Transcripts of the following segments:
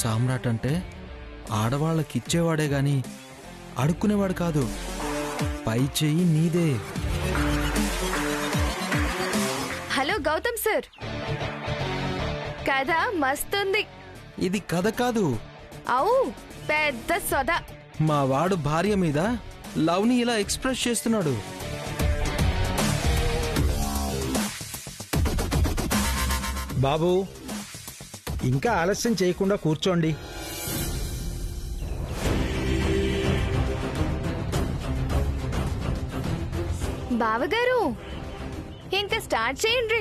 సామ్రాట్ అంటే ఆడవాళ్ళకిచ్చేవాడే గాని అడుక్కునేవాడు కాదు. పై చెయ్యి నీదే. హలో గౌతమ్ సార్, కథ మస్తుంది. ఇది కథ కాదు, అవు పెద్ద సొద. మా వాడు భార్య మీద లవ్ని ఇలా ఎక్స్ప్రెస్ చేస్తున్నాడు. బాబు, ఇంకా ఆలస్యం చేయకుండా కూర్చోండి. బావగారు, ఇంకా స్టార్ట్ చేయండి.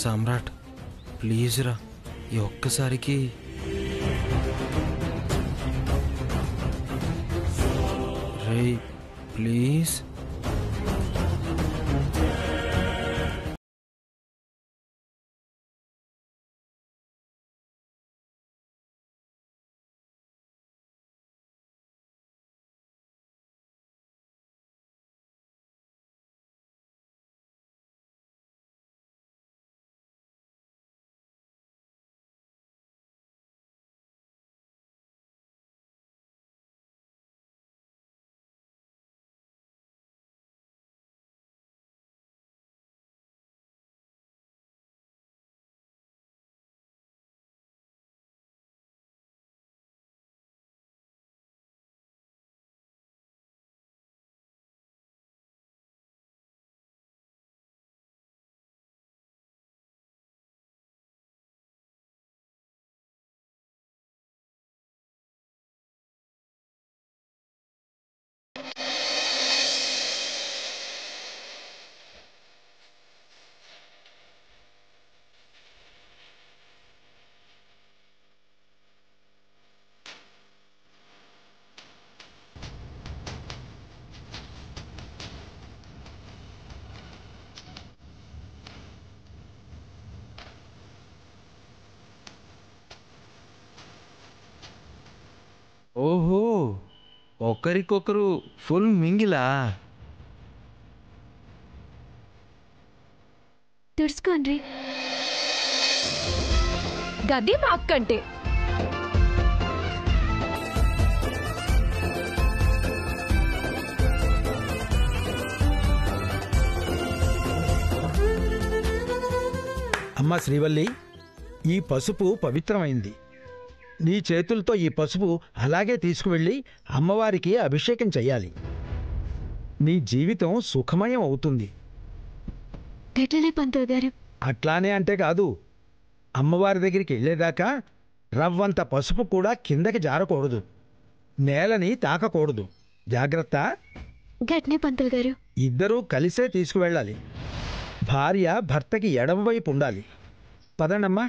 సమ్రాట్ ప్లీజ్ రా, ఈ ఒక్కసారికి. రే ప్లీజ్. ఓహో, ఒకరికొకరు ఫుల్ మింగిలా. తుడుచుకోండి. గది మా అక్కంటే. అమ్మా శ్రీవల్లి, ఈ పసుపు పవిత్రమైంది. నీ చేతులతో ఈ పసుపు అలాగే తీసుకువెళ్ళి అమ్మవారికి అభిషేకం చెయ్యాలి. నీ జీవితం సుఖమయం అవుతుంది. గట్లనే పంతులు గారు. అట్లానే అంటే కాదు, అమ్మవారి దగ్గరికి వెళ్ళేదాకా రవ్వంత పసుపు కూడా కిందకి జారకూడదు, నేలని తాకకూడదు. జాగ్రత్త. గట్నే పంతులు గారు. ఇద్దరూ కలిసే తీసుకువెళ్ళాలి. భార్య భర్తకి ఎడమవైపు ఉండాలి. పదండమ్మా.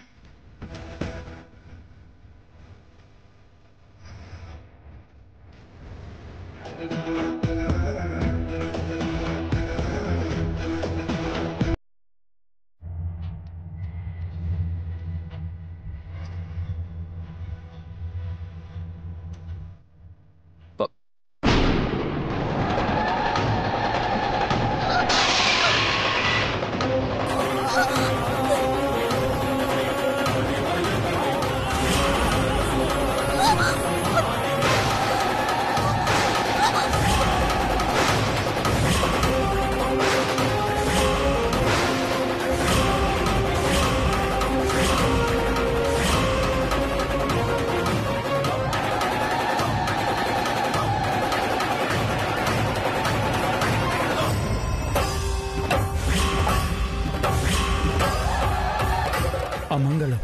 అమంగళం,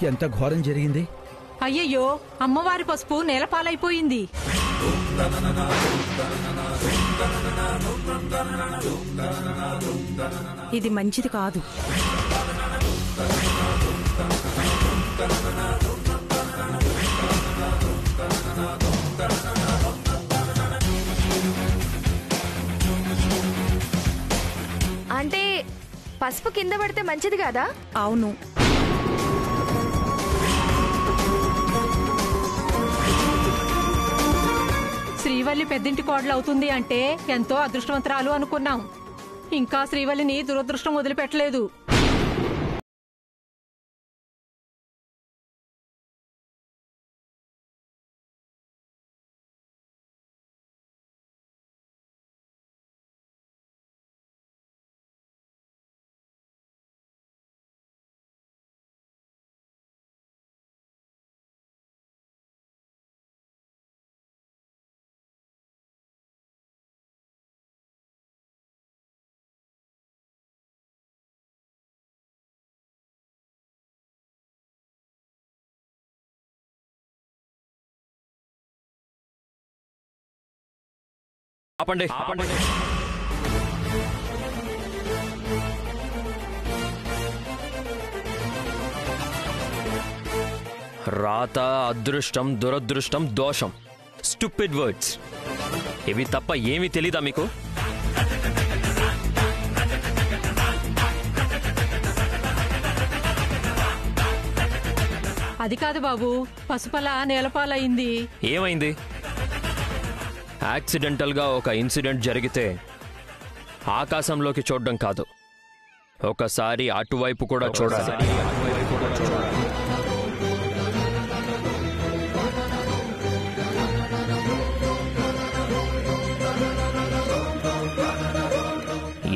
ఎంత ఘోరం జరిగింది. అయ్యయ్యో, అమ్మవారి పసుపు నేలపాలైపోయింది. ఇది మంచిది కాదు. అంటే పసుపు కింద పడితే మంచిది కాదా? అవును. శ్రీవల్లి పెద్దింటి కోడలు అవుతుంది అంటే ఎంతో అదృష్టవంతరాలు అనుకున్నాం. ఇంకా శ్రీవల్లిని దురదృష్టం వదిలిపెట్టలేదు. ఆపండి. రాత, అదృష్టం, దురదృష్టం, దోషం, స్టూపిడ్ వర్డ్స్, ఇవి తప్ప ఏమీ తెలీదా మీకు? అది కాదు బాబు, పసుపలా నేలపాలైంది. ఏమైంది? యాక్సిడెంటల్గా ఒక ఇన్సిడెంట్ జరిగితే ఆకాశంలోకి చూడడం కాదు, ఒకసారి అటువైపు కూడా చూడాలి.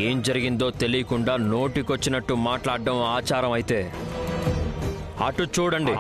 ఏం జరిగిందో తెలియకుండా నోటికొచ్చినట్టు మాట్లాడడం ఆచారం అయితే అటు చూడండి.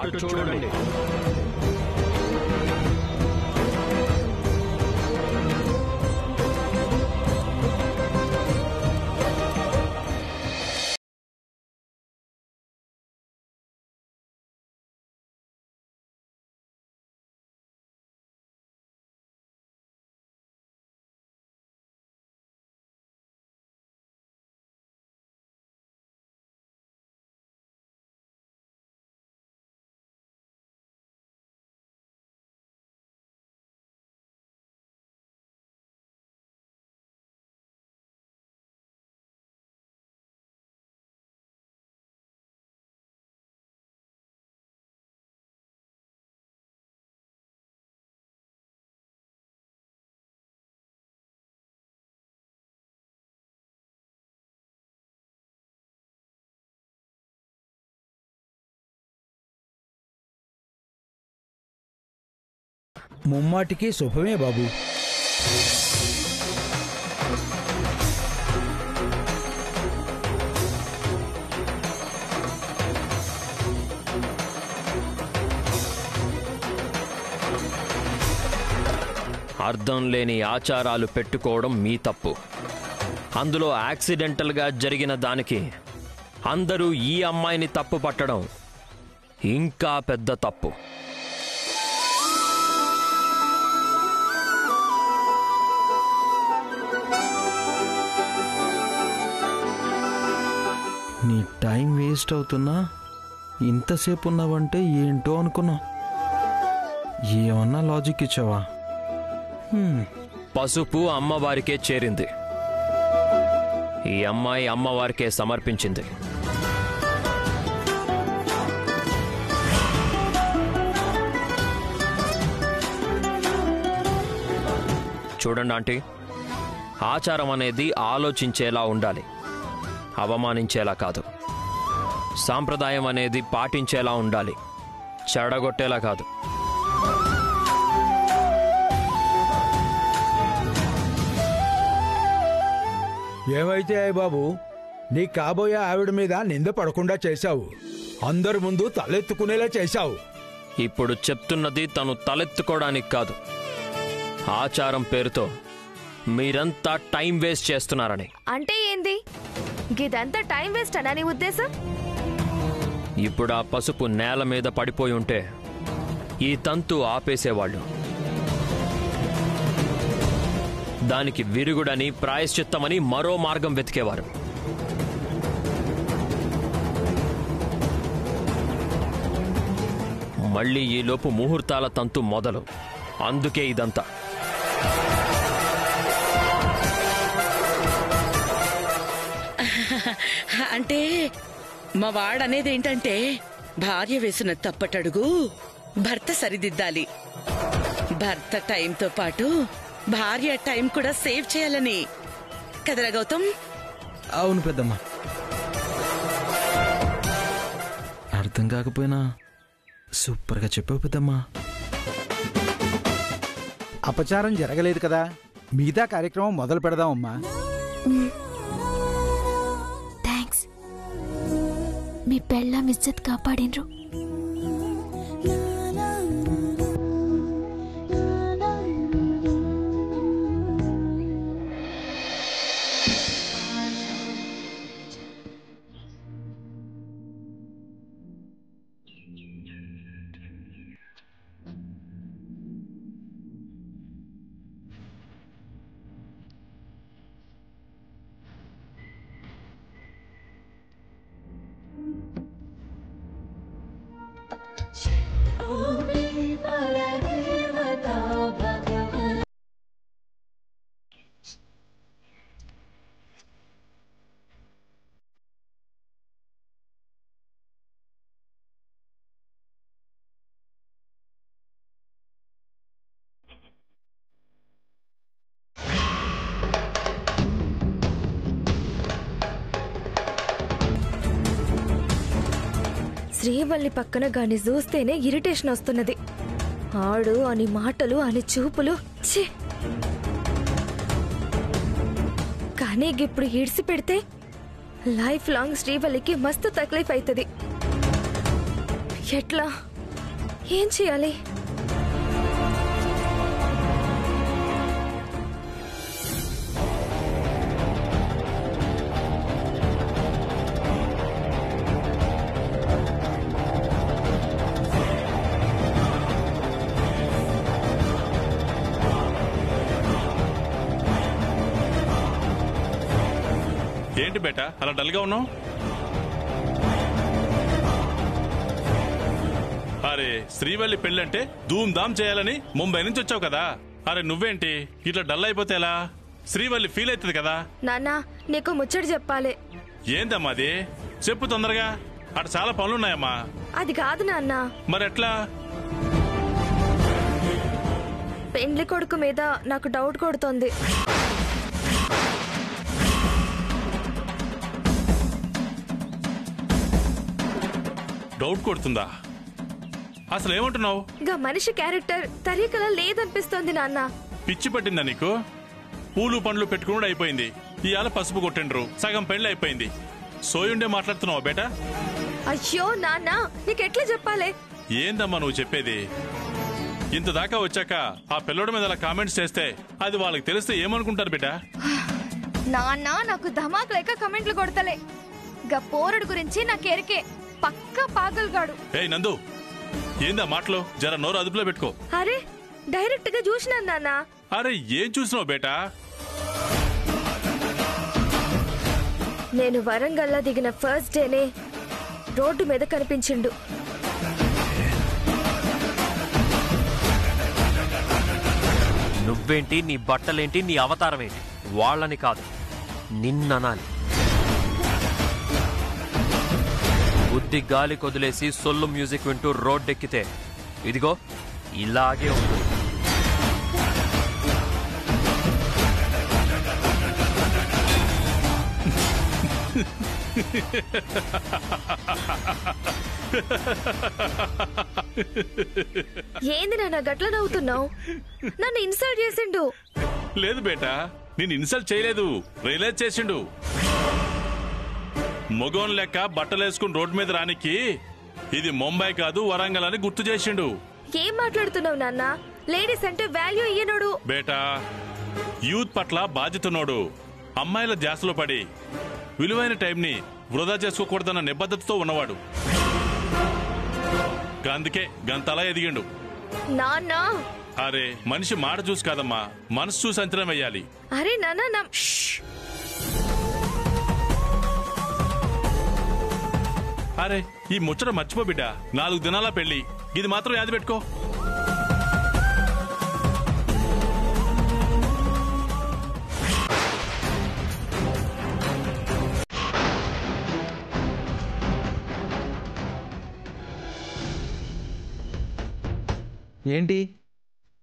ముమ్మాటికి శుభమే బాబు. అర్థం లేని ఆచారాలు పెట్టుకోవడం మీ తప్పు. అందులో యాక్సిడెంటల్గా జరిగిన దానికి అందరూ ఈ అమ్మాయిని తప్పు పట్టడం ఇంకా పెద్ద తప్పు. నీ టైం వేస్ట్ అవుతున్నా ఇంతసేపు ఉన్నావంటే ఏంటో అనుకున్నా. ఏమన్నా లాజిక్ ఇచ్చావా? పసుపు అమ్మవారికే చేరింది, ఈ అమ్మాయి అమ్మవారికే సమర్పించింది. చూడండి ఆంటీ, ఆచారం అనేది ఆలోచించేలా ఉండాలి, అవమానించేలా కాదు. సాంప్రదాయం అనేది పాటించేలా ఉండాలి, చెడగొట్టేలా కాదు. ఏమైతే బాబు, నీ కాబోయే ఆవిడ మీద నింద పడకుండా చేశావు, అందరి ముందు తలెత్తుకునేలా చేశావు. ఇప్పుడు చెప్తున్నది తను తలెత్తుకోవడానికి కాదు, ఆచారం పేరుతో మీరంతా టైం వేస్ట్ చేస్తున్నారని. అంటే ఏంది? గిదంతా టైం వేస్ట్ అనా నీ ఉద్దేశం? ఇప్పుడు ఆ పసుపు నేల మీద పడిపోయి ఉంటే ఈ తంతు ఆపేసేవాళ్ళు. దానికి విరుగుడని, ప్రాయశ్చిత్తమని మరో మార్గం వెతికేవారు. మళ్ళీ ఈలోపు ముహూర్తాల తంతు మొదలు. అందుకే ఇదంతా. అంటే మా వాడనేది ఏంటంటే, భార్య వేసిన తప్పటడుగు భర్త సరిదిద్దాలి, భర్త టైంతో పాటు భార్య టైం కూడా సేవ్ చేయాలని. కదరా గౌతమ్? అవును పెద్దమ్మ. అర్థం కాకపోయినా సూపర్గా చెప్పావు పెద్దమ్మా. అపచారం జరగలేదు కదా, మిగతా కార్యక్రమం మొదలు పెడదామమ్మా. థ్యాంక్స్. మీ పెళ్ళాం ఇజ్జత్ కాపాడినరు. శ్రీవల్లి పక్కన గాని చూస్తేనే ఇరిటేషన్ వస్తున్నది. ఆడు అని మాటలు అని చూపులు ఛీ. కానీ ఇప్పుడు ఈడ్సి పెడితే లైఫ్ లాంగ్ శ్రీవల్లికి మస్తు తక్లీఫ్ అవుతుంది. ఎట్లా, ఏం చేయాలి? ఏంటి బేటా అలా డల్గా ఉన్నావు? అరే శ్రీవల్లి పెళ్ళంటే ధూమ్ ధామ్ చేయాలని ముంబై నుంచి వచ్చావు కదా. అరే నువ్వేంటి ఇట్లా డల్ అయిపోతే ఎలా? శ్రీవల్లి ఫీల్ అవుతుంది కదా. నాన్నా నీకు ముచ్చట చెప్పాలి. ఏందమ్మా అది? చెప్పు తొందరగా, అటు చాలా పనులున్నాయమ్మా. అది కాదు నాన్న. మరెట్లా? పెండ్లి కొడుకు మీద నాకు డౌట్ కొడుతోంది. డౌట్ కొడుతుందా? అసలు ఏమంటున్నావు? గా మనిషి క్యారెక్టర్ తరీకలా లేదనిపిస్తోంది నాన్న. పిచ్చి పట్టిందా నీకు? పూలు పండ్లు పెట్టుకుని అయిపోయింది, ఇవాళ పసుపు కొట్టిండ్రు, సగం పెళ్లి అయిపోయింది. సోయుండే మాట్లాడుతున్నావు బేటా? అయ్యో నాన్న, నీకెట్లా చెప్పాలి? ఏందమ్మా నువ్వు చెప్పేది? ఇంత దాకా వచ్చాక ఆ పిల్లోడి మీద అలా కామెంట్స్ చేస్తే అది వాళ్ళకి తెలిస్తే ఏమనుకుంటారు బిడ్డ? నాన్న నాకు ధమాక్ లేక కమెంట్లు కొడతలే. గా పోరడు గురించి నాకెరికే, పక్కా పాగల్గాడు. ఏయ్ నందు, ఏందా మాటలు? జర నోరు అదుపులో పెట్టుకో. అరే డైరెక్ట్ గా చూసినాను నాన్న. అరే ఏం చూసినావు బేటా? నేను వరంగల్లా దిగిన ఫస్ట్ డేనే రోడ్డు మీద కనిపించిండు. నువ్వేంటి, నీ బట్టలేంటి, నీ అవతారం ఏంటి? వాళ్ళని కాదు నిన్ననాలి. బుద్ధి గాలి కొదిలేసి సొల్లు మ్యూజిక్ వింటూ రోడ్డెక్కితే ఇదిగో ఇలాగే ఉంటుంది. ఏంది నాన్న గట్ల నవ్వుతున్నావు? నన్ను ఇన్సల్ట్ చేసిండు. లేదు బేటా, నేను ఇన్సల్ట్ చేయలేదు, రియలైజ్ చేసిండు. మొగోన్ లెక్క బట్టలేసుకుని రోడ్డు మీద రానికి ఇది ముంబై కాదు వరంగల్ అని గుర్తు చేసిండు. ఏం మాట్లాడుతున్నావు నాన్న? లేడీస్ అంటే వాల్యూ ఇయ్యనోడు. బేటా యూత్ పట్ల బాధ్యతనోడు, అమ్మాయిల ధ్యాసలో పడి విలువైన టైంని వృధా చేసుకోకూడదన్న నిబద్ధతతో ఉన్నవాడు. అందుకే గంతలా ఎదిగిండు. నాన్న అరే మనిషి మాట చూసి కాదమ్మా, మనసు చూసి అంచనా వేయాలి. అరే నాన్న అరే ఈ ముచ్చట మర్చిపో బిడ్డ, 4 దినాల పెళ్లి, ఇది మాత్రం యాది పెట్టుకో. ఏంటి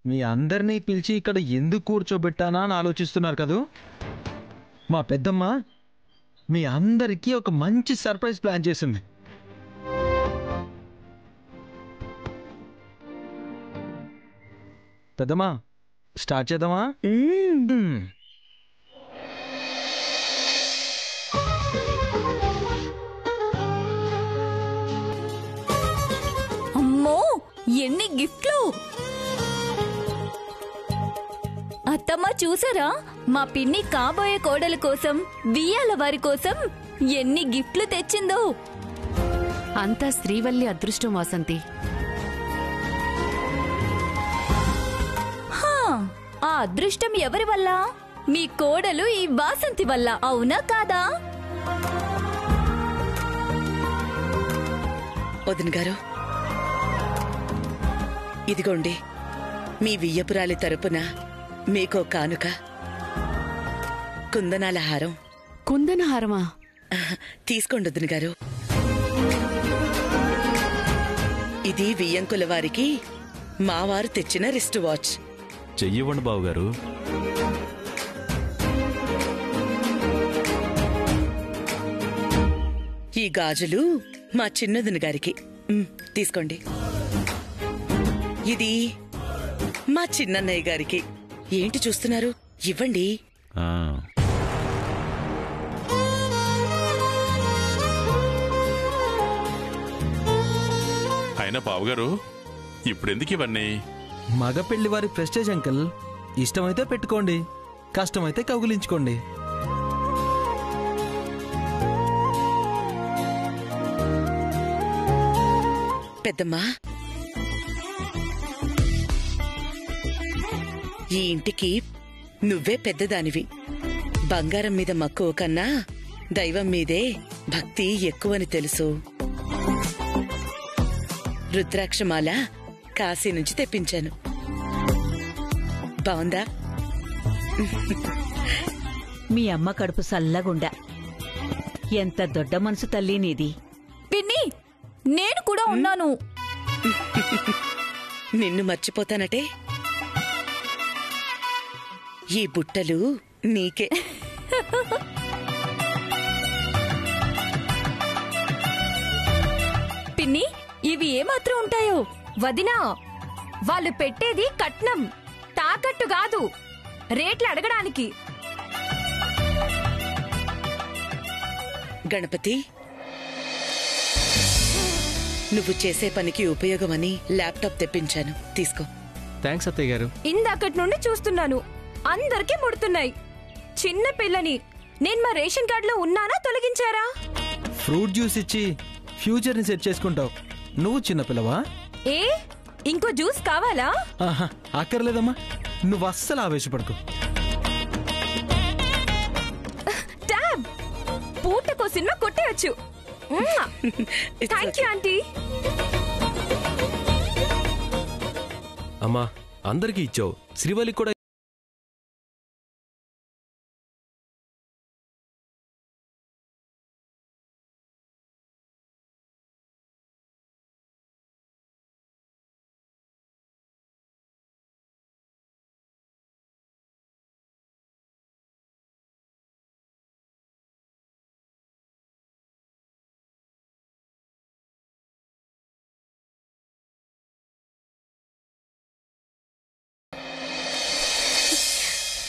మీ అందరినీ పిలిచి ఇక్కడ ఎందుకు కూర్చోబెట్టానా అని ఆలోచిస్తున్నారు కదూ? మా పెద్దమ్మ మీ అందరికీ ఒక మంచి సర్ప్రైజ్ ప్లాన్ చేసింది. పెద్దమ్మా, స్టార్ట్ చేద్దామా? అమ్మో, ఎన్ని గిఫ్ట్లు! అత్తమ్మ చూసారా, మా పిన్ని కాబోయే కోడల కోసం, బియ్యాల వారి కోసం ఎన్ని గిఫ్ట్లు తెచ్చిందో. అంతా శ్రీవల్లి అదృష్టం వాసంతి. ఆ అదృష్టం ఎవరి వల్ల? మీ కోడలు ఈ వాసంతి వల్ల, అవునా కాదా? వదిన గారు, ఇదిగోండి మీ వియ్యపురాలి తరపున మీకో కానుక. కుందనాల హారం. కుందనహారమా? తీసుకోండి వదిన గారు. ఇది వియ్యంకుల వారికి మావారు తెచ్చిన రిస్ట్ వాచ్. చెయ్యివ్వండి బావుగారు. ఈ గాజులు మా చిన్నదిన గారికి. తీసుకోండి. ఇది మా చిన్నన్నయ్య గారికి. ఏంటి చూస్తున్నారు? ఇవ్వండి. అయినా బావగారు, ఇప్పుడెందుకు ఇవన్నీ? మగ పెళ్లి వారి ప్రెస్టేజ్ అంకుల్. ఇష్టమైతే పెట్టుకోండి, కష్టమైతే కౌగిలించుకోండి. పెద్దమ్మా, ఈ ఇంటికి నువ్వే పెద్దదానివి. బంగారం మీద మక్కువ కన్నా దైవం మీదే భక్తి ఎక్కువని తెలుసు. రుద్రాక్షమాల కాశీ నుంచి తెప్పించాను. బావుందా? మీ అమ్మ కడుపు సల్లగుండా. ఎంత దొడ్డ మనసు తల్లి నీది. పిన్ని, నేను కూడా ఉన్నాను. నిన్ను మర్చిపోతానటే? ఈ బుట్టలు నీకే. పిన్ని, ఇవి ఏమాత్రం ఉంటాయో? వదినా, వాళ్ళు పెట్టేది కట్నం, తాకట్టు కాదు, రేట్లు అడగడానికి. గణపతి, నువ్వు చేసే పనికి ఉపయోగమని ల్యాప్టాప్ తెప్పించాను. తీసుకో. థ్యాంక్స్ అత్తయ్య గారు. ఇందాకటి నుండి చూస్తున్నాను, అందరికీ ముడుతున్నాయి. చిన్న పిల్లని నేను మా రేషన్ కార్డులో ఉన్నానా తొలగించారా? ఫ్రూట్ జ్యూస్ ఇచ్చి ఫ్యూచర్ ని సెట్ చేసుకుంటావు. నువ్వు చిన్నపిల్లవా? ఏ, ఇంకో జ్యూస్ కావాలా? అక్కర్లేదమ్మా, నువ్వు అస్సలు ఆవేశపడకు. ట్యాబ్, పూటకో సినిమా కొట్టేయచ్చు. Thank you aunty. అమ్మా, అందరికీ ఇచ్చావు, శ్రీవల్లి కూడా.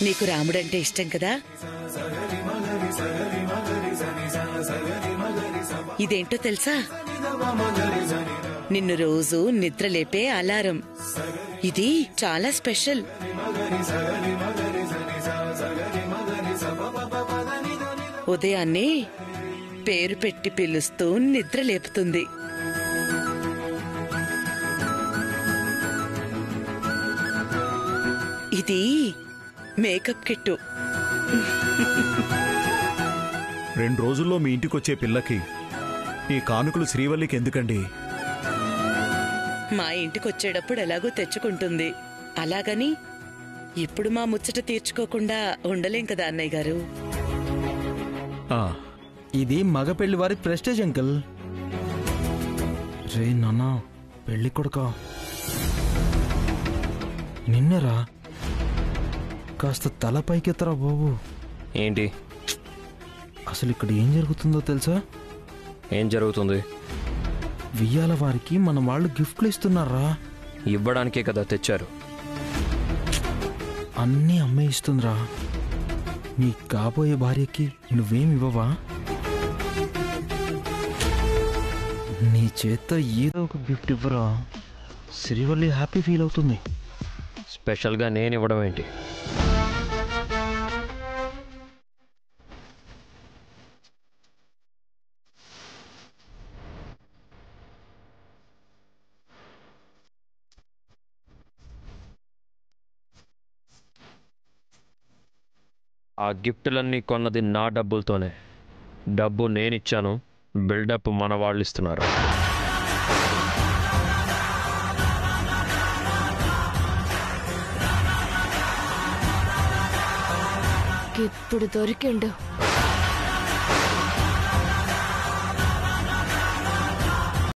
నీకు రాముడంటే ఇష్టం కదా? ఇదేంటో తెలుసా? నిన్ను రోజు నిద్రలేపే అలారం. ఇది చాలా స్పెషల్. ఉదయాన్నే పేరు పెట్టి పిలుస్తూ నిద్రలేపుతుంది. ఇది మేకప్ కిట్టు. 2 రోజుల్లో మీ ఇంటికొచ్చే పిల్లకి ఈ కానుకలు శ్రీవల్లికి ఎందుకండి? మా ఇంటికొచ్చేటప్పుడు ఎలాగో తెచ్చుకుంటుంది. అలాగని ఇప్పుడు మా ముచ్చట తీర్చుకోకుండా ఉండలేం కదా అన్నయ్య గారు. ఇది మగ పెళ్లి వారి ప్రెస్టేజ్ అంకుల్. రే నాన్న, పెళ్లి కొడుకా, నిన్నరా కాస్త తల పైకెత్తరా బాబు. ఏంటి? అసలు ఇక్కడ ఏం జరుగుతుందో తెలుసా? ఏం జరుగుతుంది? వియ్యాల వారికి మన వాళ్ళు గిఫ్ట్లు ఇస్తున్నారా? ఇవ్వడానికే కదా తెచ్చారు. అన్నీ అమ్మే ఇస్తుందిరా. నీ కాబోయే భార్యకి నువ్వేం ఇవ్వవా? నీ చేత్తో ఏదో ఒక గిఫ్ట్ ఇవ్వరా, శ్రీవల్లి హ్యాపీ ఫీల్ అవుతుంది. స్పెషల్గా నేను ఇవ్వడం ఏంటి? ఆ గిఫ్టులన్నీ కొన్నది నా డబ్బులతోనే. డబ్బు నేనిచ్చాను, బిల్డప్ మన వాళ్ళు ఇస్తున్నారు. ఇప్పుడు దొరికిండు.